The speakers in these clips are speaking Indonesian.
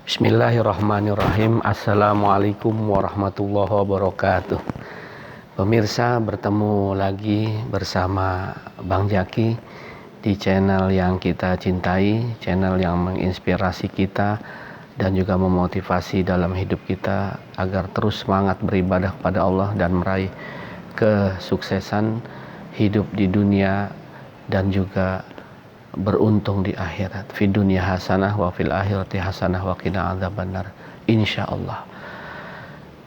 Bismillahirrahmanirrahim. Assalamualaikum warahmatullahi wabarakatuh. Pemirsa, bertemu lagi bersama Bang Jaki di channel yang kita cintai, channel yang menginspirasi kita dan juga memotivasi dalam hidup kita agar terus semangat beribadah kepada Allah dan meraih kesuksesan hidup di dunia dan juga beruntung di akhirat. Fi dunya hasanah wa fil akhirati hasanah wa qina adzabannar. Insyaallah.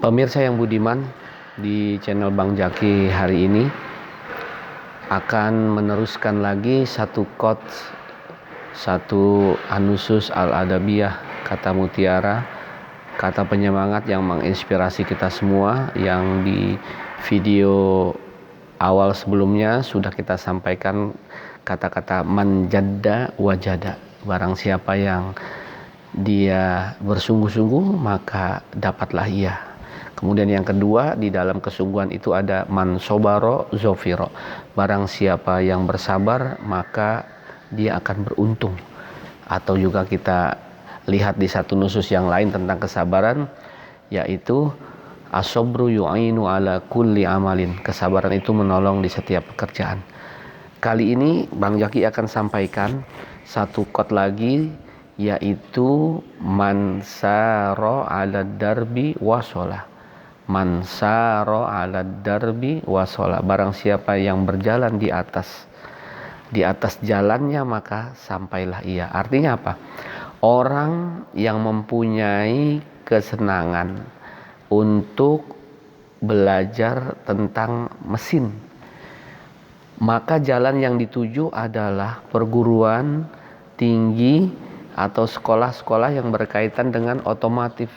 Pemirsa yang budiman, di channel Bang Jaki hari ini akan meneruskan lagi satu quotes, satu anusus al-adabiyah, kata mutiara, kata penyemangat yang menginspirasi kita semua, yang di video awal sebelumnya sudah kita sampaikan kata-kata man jadda wajada. Barang siapa yang dia bersungguh-sungguh maka dapatlah ia. Kemudian yang kedua, di dalam kesungguhan itu ada man sobaro zofiro. Barang siapa yang bersabar maka dia akan beruntung. Atau juga kita lihat di satu nusus yang lain tentang kesabaran, yaitu asobru yu'ainu ala kulli amalin. Kesabaran itu menolong di setiap pekerjaan. Kali ini Bang Jaki akan sampaikan satu quote lagi, yaitu man saro ala darbi wasola. Man saro ala darbi wasola. Barang siapa yang berjalan di atas jalannya maka sampailah ia. Artinya apa? Orang yang mempunyai kesenangan untuk belajar tentang mesin, maka jalan yang dituju adalah perguruan tinggi atau sekolah-sekolah yang berkaitan dengan otomotif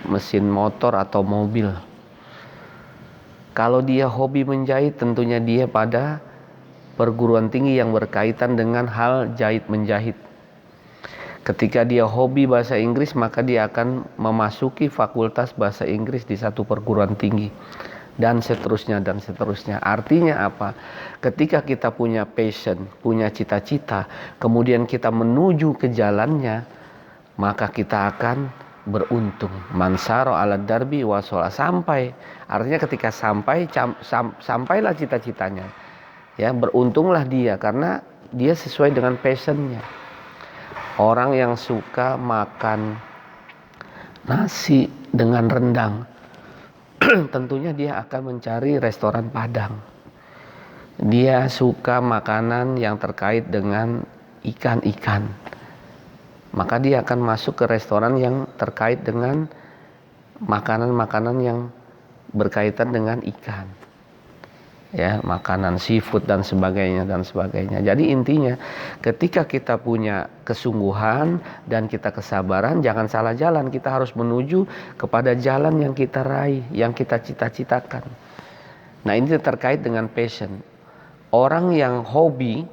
mesin motor atau mobil. Kalau dia hobi menjahit, tentunya dia pada perguruan tinggi yang berkaitan dengan hal jahit menjahit. Ketika dia hobi bahasa Inggris, maka dia akan memasuki fakultas bahasa Inggris di satu perguruan tinggi. Dan seterusnya dan seterusnya. Artinya apa? Ketika kita punya passion, punya cita-cita, kemudian kita menuju ke jalannya, maka kita akan beruntung. Mansaro ala darbi wasola. Sampai. Artinya ketika sampailah cita-citanya. Ya, beruntunglah dia karena dia sesuai dengan passionnya. Orang yang suka makan nasi dengan rendang, tentunya dia akan mencari restoran Padang. Dia suka makanan yang terkait dengan ikan-ikan, maka dia akan masuk ke restoran yang terkait dengan makanan-makanan yang berkaitan dengan ikan, ya, makanan seafood dan sebagainya. Jadi intinya, ketika kita punya kesungguhan dan kita kesabaran, jangan salah jalan. Kita harus menuju kepada jalan yang kita raih, yang kita cita-citakan. Nah, ini terkait dengan passion. Orang yang hobi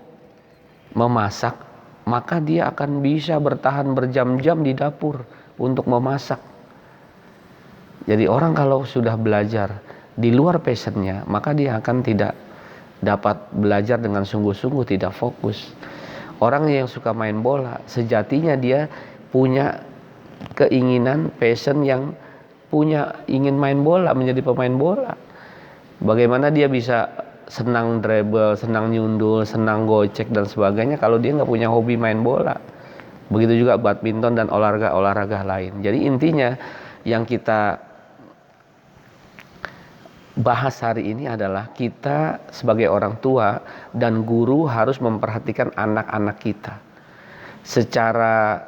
memasak, maka dia akan bisa bertahan berjam-jam di dapur untuk memasak. Jadi orang kalau sudah belajar di luar passionnya, maka dia akan tidak dapat belajar dengan sungguh-sungguh, tidak fokus. Orang yang suka main bola, sejatinya dia punya keinginan, passion yang ingin main bola, menjadi pemain bola. Bagaimana dia bisa senang dribble, senang nyundul, senang gocek dan sebagainya kalau dia nggak punya hobi main bola. Begitu juga badminton dan olahraga lain. Jadi intinya yang kita bahas hari ini adalah kita sebagai orang tua dan guru harus memperhatikan anak-anak kita. Secara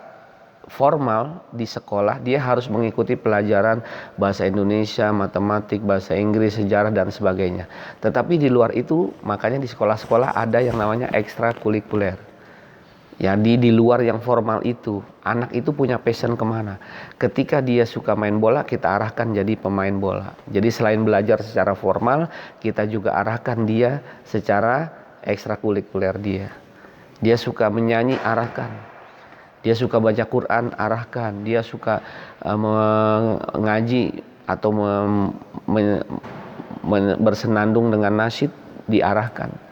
formal di sekolah dia harus mengikuti pelajaran bahasa Indonesia, matematik, bahasa Inggris, sejarah dan sebagainya. Tetapi di luar itu, makanya di sekolah-sekolah ada yang namanya ekstrakurikuler. Ya, di luar yang formal itu, anak itu punya passion kemana. Ketika dia suka main bola, kita arahkan jadi pemain bola. Jadi selain belajar secara formal, kita juga arahkan dia secara ekstrakurikuler dia. Dia suka menyanyi, arahkan. Dia suka baca Quran, arahkan. Dia suka mengaji atau bersenandung dengan nasyid, diarahkan.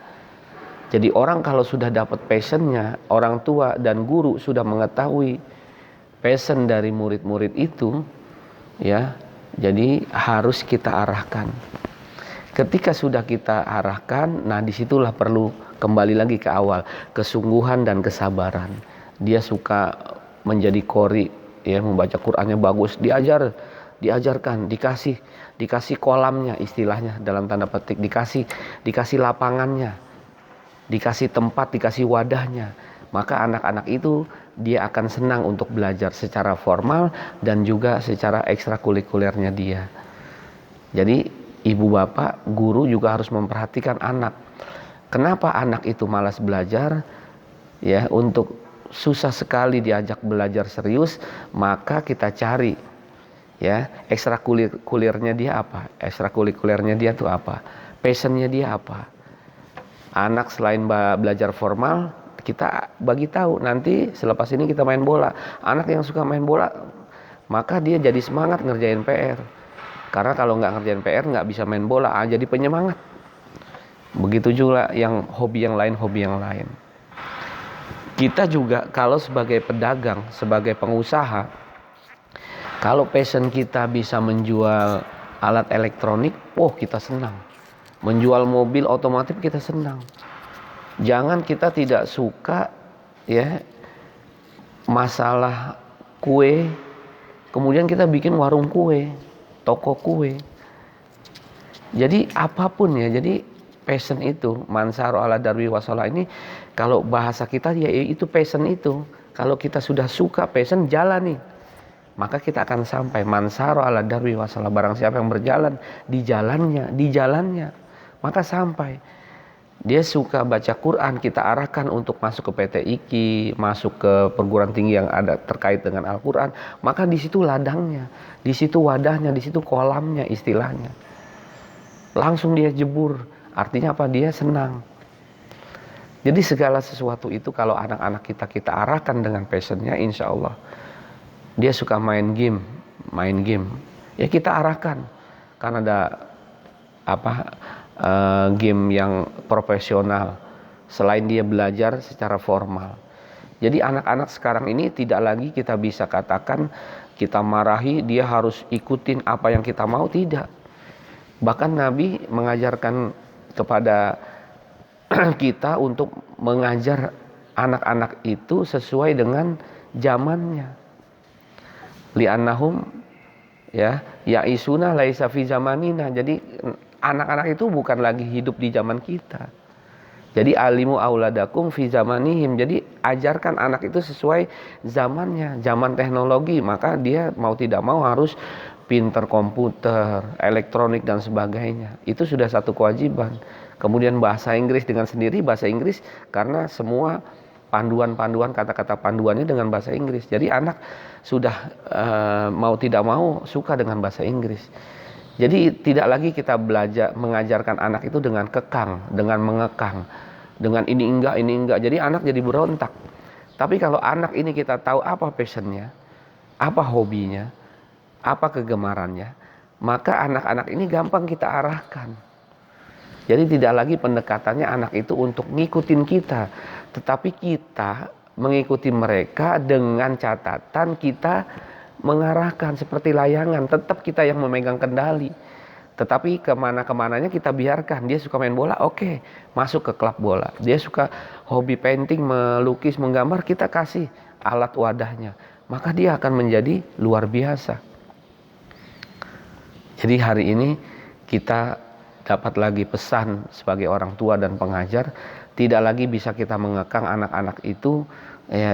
Jadi orang kalau sudah dapat passionnya, orang tua dan guru sudah mengetahui passion dari murid-murid itu, ya, jadi harus kita arahkan. Ketika sudah kita arahkan, nah disitulah perlu kembali lagi ke awal, kesungguhan dan kesabaran. Dia suka menjadi qori, ya, membaca Qur'annya bagus, diajarkan, dikasih kolamnya, istilahnya dalam tanda petik, dikasih lapangannya, dikasih tempat, dikasih wadahnya. Maka anak-anak itu dia akan senang untuk belajar secara formal dan juga secara ekstrakurikulernya dia. Jadi ibu bapak, guru juga harus memperhatikan anak. Kenapa anak itu malas belajar? Ya, untuk susah sekali diajak belajar serius, maka kita cari, ya, ekstrakurikulernya dia apa? Ekstrakurikulernya dia tuh apa? Passionnya dia apa? Anak selain belajar formal, kita bagi tahu, nanti selepas ini kita main bola. Anak yang suka main bola, maka dia jadi semangat ngerjain PR. Karena kalau nggak ngerjain PR, nggak bisa main bola, jadi penyemangat. Begitu juga yang hobi yang lain. Kita juga kalau sebagai pedagang, sebagai pengusaha, kalau passion kita bisa menjual alat elektronik, kita senang. Menjual mobil otomotif kita senang. Jangan kita tidak suka, ya, masalah kue, kemudian kita bikin warung kue, toko kue. Jadi apapun, ya, jadi passion itu, mansaro ala darwi wasola ini, kalau bahasa kita ya itu passion itu. Kalau kita sudah suka passion, jalani, maka kita akan sampai. Mansaro ala darwi wasola, barang siapa yang berjalan di jalannya, maka sampai. Dia suka baca Quran, kita arahkan untuk masuk ke PT IKI, masuk ke perguruan tinggi yang ada terkait dengan Al-Quran, maka di situ ladangnya, di situ wadahnya, di situ kolamnya, istilahnya. Langsung dia jebur, artinya apa? Dia senang. Jadi segala sesuatu itu kalau anak-anak kita arahkan dengan passionnya, insya Allah. Dia suka main game, ya kita arahkan. Karena ada game yang profesional, selain dia belajar secara formal. Jadi anak-anak sekarang ini tidak lagi kita bisa katakan kita marahi, dia harus ikutin apa yang kita mau, tidak. Bahkan Nabi mengajarkan kepada kita untuk mengajar anak-anak itu sesuai dengan zamannya. Li'annahum, ya, ya'isuna laisa fi zamanina. Jadi anak-anak itu bukan lagi hidup di zaman kita. Jadi alimu auladakum fi zamanihim. Jadi ajarkan anak itu sesuai zamannya, zaman teknologi. Maka dia mau tidak mau harus pinter komputer, elektronik dan sebagainya. Itu sudah satu kewajiban. Kemudian bahasa Inggris dengan sendiri, bahasa Inggris karena semua panduan-panduan, kata-kata panduannya dengan bahasa Inggris. Jadi anak sudah mau tidak mau suka dengan bahasa Inggris. Jadi tidak lagi kita belajar mengajarkan anak itu dengan kekang, dengan mengekang, dengan ini enggak. Jadi anak jadi berontak. Tapi kalau anak ini kita tahu apa passionnya, apa hobinya, apa kegemarannya, maka anak-anak ini gampang kita arahkan. Jadi tidak lagi pendekatannya anak itu untuk ngikutin kita, tetapi kita mengikuti mereka dengan catatan kita mengarahkan seperti layangan, tetap kita yang memegang kendali. Tetapi kemana-kemananya kita biarkan. Dia suka main bola, oke, masuk ke klub bola. Dia suka hobi painting, melukis, menggambar, kita kasih alat wadahnya. Maka dia akan menjadi luar biasa. Jadi hari ini kita dapat lagi pesan sebagai orang tua dan pengajar, tidak lagi bisa kita mengekang anak-anak itu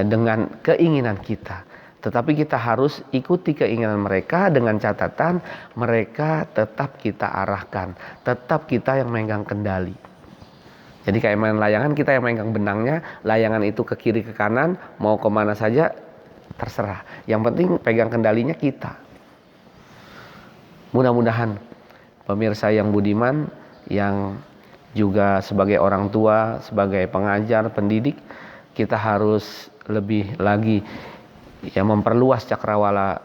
dengan keinginan kita. Tetapi kita harus ikuti keinginan mereka dengan catatan mereka tetap kita arahkan, tetap kita yang megang kendali. Jadi kayak main layangan, kita yang megang benangnya, layangan itu ke kiri ke kanan, mau kemana saja terserah. Yang penting pegang kendalinya kita. Mudah-mudahan pemirsa yang budiman, yang juga sebagai orang tua, sebagai pengajar, pendidik, kita harus lebih lagi memperluas cakrawala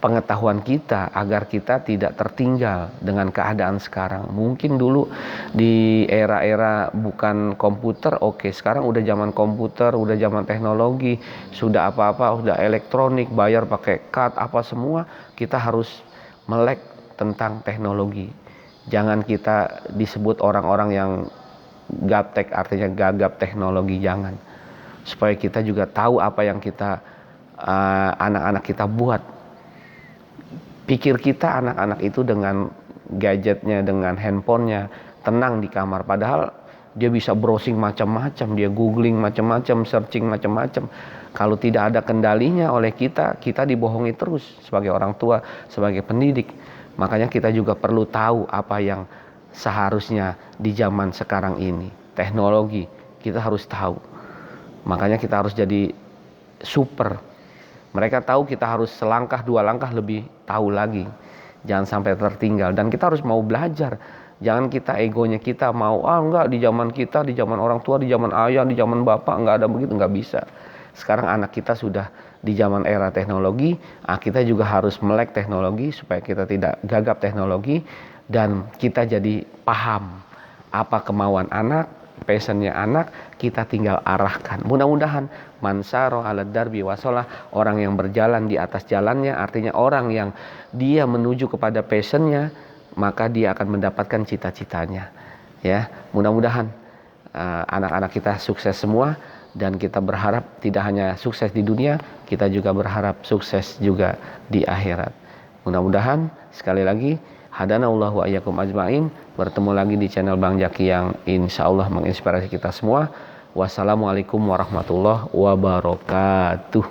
pengetahuan kita agar kita tidak tertinggal dengan keadaan sekarang. Mungkin dulu di era-era bukan komputer, oke, sekarang udah zaman komputer, udah zaman teknologi, sudah apa-apa udah elektronik, bayar pakai kad apa semua, kita harus melek tentang teknologi. Jangan kita disebut orang-orang yang gaptek, artinya gagap teknologi, jangan. Supaya kita juga tahu apa yang kita anak-anak kita buat. Pikir kita anak-anak itu dengan gadgetnya, dengan handphonenya tenang di kamar, padahal dia bisa browsing macam-macam, dia googling macam-macam, searching macam-macam. Kalau tidak ada kendalinya oleh kita dibohongi terus sebagai orang tua, sebagai pendidik. Makanya kita juga perlu tahu apa yang seharusnya di zaman sekarang ini. Teknologi kita harus tahu. Makanya kita harus jadi super. Mereka tahu, kita harus selangkah dua langkah lebih tahu lagi. Jangan sampai tertinggal, dan kita harus mau belajar. Jangan kita egonya kita mau enggak, di zaman kita, di zaman orang tua, di zaman ayah, di zaman bapak enggak ada begitu, enggak bisa. Sekarang anak kita sudah di zaman era teknologi, kita juga harus melek teknologi supaya kita tidak gagap teknologi dan kita jadi paham apa kemauan anak, passionnya anak, kita tinggal arahkan. Mudah-mudahan mansaro ala darbi wasolah, orang yang berjalan di atas jalannya, artinya orang yang dia menuju kepada passionnya, maka dia akan mendapatkan cita-citanya. Ya, mudah-mudahan anak-anak kita sukses semua, dan kita berharap tidak hanya sukses di dunia, kita juga berharap sukses juga di akhirat. Mudah-mudahan sekali lagi hadanallahu wa iyyakum ajmain. Bertemu lagi di channel Bang Jaki yang insya Allah menginspirasi kita semua. Wassalamualaikum warahmatullahi wabarakatuh.